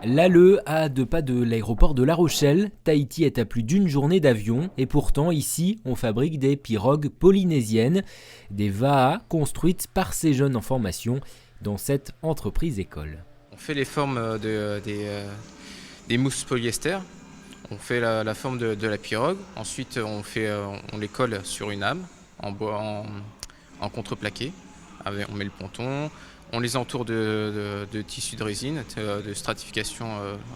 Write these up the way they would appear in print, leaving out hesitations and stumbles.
L'Alleu, à 2 pas de l'aéroport de La Rochelle, Tahiti est à plus d'une journée d'avion et pourtant ici on fabrique des pirogues polynésiennes, des vaas construites par ces jeunes en formation dans cette entreprise école. On fait les formes des mousses polyester, on fait la forme de la pirogue, ensuite on les colle sur une âme en bois en contreplaqué, on met le ponton, on les entoure de tissu de résine, de stratification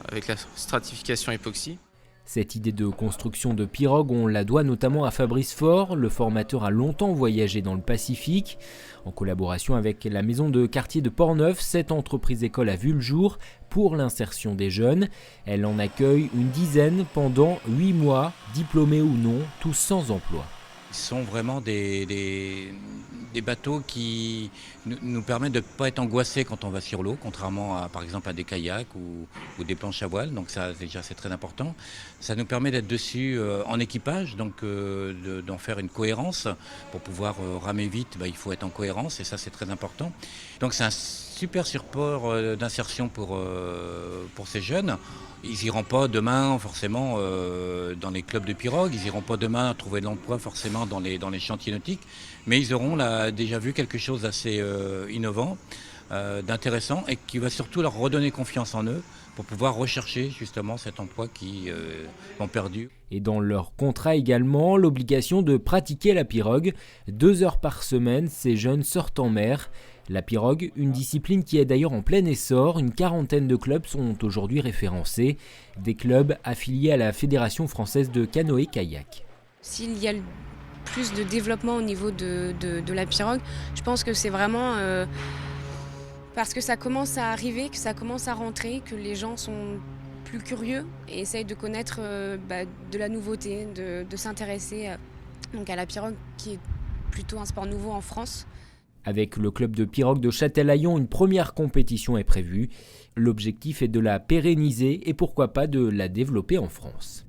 avec la stratification époxy. Cette idée de construction de pirogue, on la doit notamment à Fabrice Faure. Le formateur a longtemps voyagé dans le Pacifique. En collaboration avec la maison de quartier de Portneuf, cette entreprise école a vu le jour pour l'insertion des jeunes. Elle en accueille une dizaine pendant 8 mois, diplômés ou non, tous sans emploi. Ce sont vraiment des bateaux qui nous permettent de ne pas être angoissés quand on va sur l'eau, contrairement à par exemple à des kayaks ou des planches à voile. Donc ça déjà c'est très important. Ça nous permet d'être dessus en équipage, donc d'en faire une cohérence. Pour pouvoir ramer vite, il faut être en cohérence et ça c'est très important. Donc c'est un super support d'insertion pour ces jeunes. Ils n'iront pas demain forcément dans les clubs de pirogue, ils n'iront pas demain trouver de l'emploi forcément dans les chantiers nautiques, mais ils auront là, déjà vu quelque chose d'assez innovant, d'intéressant et qui va surtout leur redonner confiance en eux pour pouvoir rechercher justement cet emploi qu'ils ont perdu. Et dans leur contrat également, l'obligation de pratiquer la pirogue. 2 heures par semaine, ces jeunes sortent en mer. La pirogue, une discipline qui est d'ailleurs en plein essor, une quarantaine de clubs sont aujourd'hui référencés, des clubs affiliés à la Fédération française de canoë-kayak. S'il y a plus de développement au niveau de la pirogue, je pense que c'est vraiment parce que ça commence à arriver, que ça commence à rentrer, que les gens sont plus curieux et essayent de connaître de la nouveauté, de s'intéresser donc à la pirogue qui est plutôt un sport nouveau en France. Avec le club de pirogue de Châtelaillon, une première compétition est prévue. L'objectif est de la pérenniser et pourquoi pas de la développer en France.